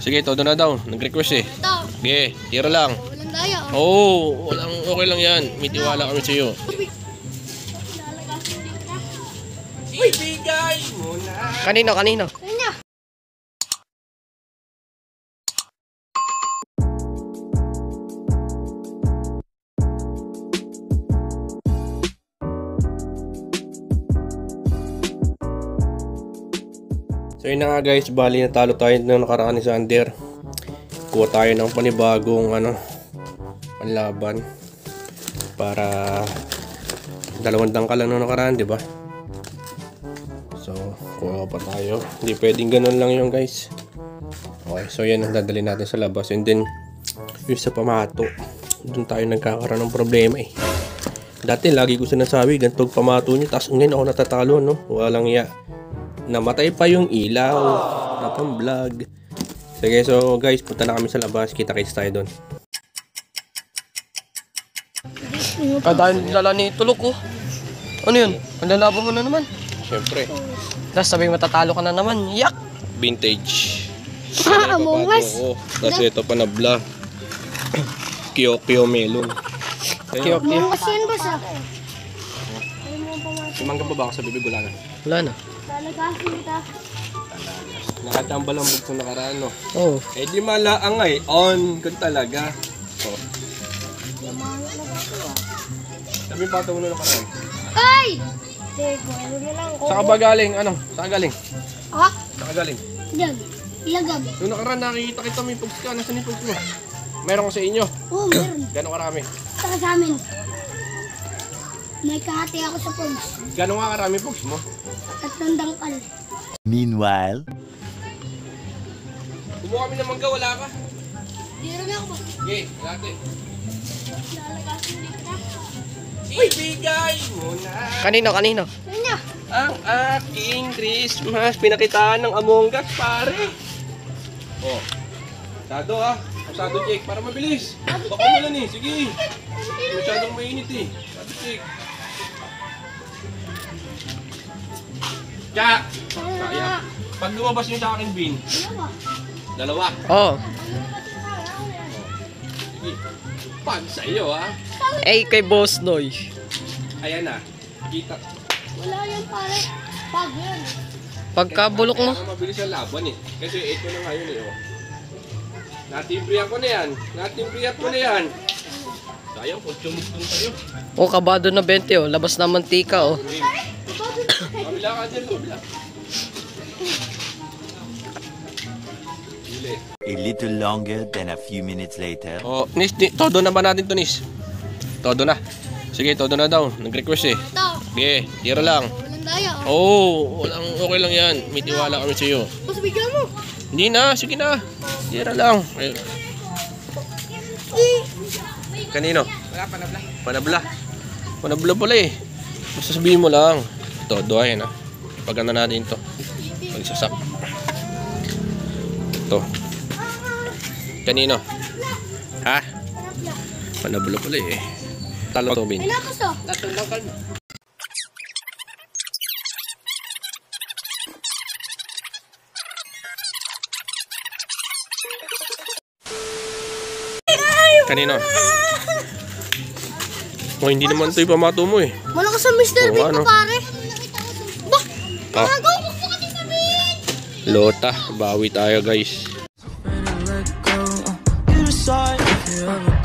Sige, todo na daw. Nag-request eh. Ito. Sige, tira lang. Walang daya. Oo, okay lang yan. May tiwala kami sa'yo. Ibigay mo na. Kanino? Kanya. So yun na nga guys, bali natalo tayo nung nakaraan ni Sander. Kuha tayo ng panibagong panlaban para dalawang dangkal lang nung nakaraan, di ba? So kuha pa tayo. Hindi pwedeng ganun lang yun guys. Okay, so yan ang dadalhin natin sa labas. And then yung sa pamato, doon tayo nagkakaroon ng problema eh. Dati lagi ko sinasabi ganitong pamato nyo, tapos ngayon ako natatalo, no? Walang iya. Namatay pa yung ilaw na pang vlog. Sige, so guys, punta na kami sa labas. Kita-kits tayo doon. Dahil lala ni Tulok ko. Ano yun? Ang lalaban mo na naman. Siyempre, Tapos sabing matatalo ka na naman. Yak! vintage. Among Us. Tapos ito pa na bla. Kyo melon. Kiyok. Among Us yan, boss ah. Sumangga pa ba ako sa bibig? Wala na. Wala na. Lalagasin kita. Nakachamba lang bugso nakaraan, no? Oo. Eh di malaangay. On ka talaga. So, sabi yung pato mo na nakaraan. Ay! Teko, ano na lang ko. Saan ka ba galing? Ano? Saan ka galing? Ha? Saan ka galing? Diyan. Ilagab. Yung nakaraan nakikita kita may pugs ka. Nasaan yung pugs mo? Meron ko sa inyo. Oo, meron. Gano'ng karami? Saka sa amin. May kahati ako sa pogs. Gano'ng nga karami pugs mo? 3 dangkal. Meanwhile, Kumuha kami ng mangga, wala ka? Di rin ako, boss. Okay, natin. Lalagasin kita. Ibigay mo na Kanino? Kanya. ang aking Christmas. Pinakitaan ng Among Us, pare. Oh. Pasado Pasado, Jake, para mabilis. Baka mo lang eh. Sige. Masyadong mainit eh. Pasado, Jake. Kaya. Kaya. Pag lumabas nyo sa akin, Bin. Dalawa. Oo. Sige. Pag sa'yo, ha. Eh, kay Boss Noy. Ayan na. Kita. Wala yan, pare. Pag yan. Pagkabulok mo. Kaya mabilis ang laban eh. Kasi ito na ngayon eh. Oh. Natimpriyan ko na yan. Natimpriyan ko na yan. Sayang, kung tumugtong tayo. O, kabado na 20 oh. Labas na mantika oh. Kabila ka dyan, kabila. a little longer than a few minutes later. Oh, Nis, todo na ba natin to, Nis? Todo na. Sige, todo na daw. Nag-request eh. Ito. Sige, tira lang. Walang daya. Oo, okay lang yan. May tiwala kami sa'yo. Boss, bigyan mo. Hindi na, sige na. Tira lang. Ay. Kanino? Wala pa na bla. Panabla. Panabla pala eh. Basta sabihin mo lang. Todo, ayan ha. Paganda natin to. Pagsasak. Ito. Kanino? Ha? Panabla pala eh. Talo to, Bin. Ay, lapos to. Latong lang kalma. Kanino? Oh, hindi naman ito yung pamato mo eh. Malakas sa Mr. Oo, Big ano? ko, pare. Bah! Ah, Agaw, huwag mo kasi sabihin! Lota, bawi tayo guys. You decide if you ever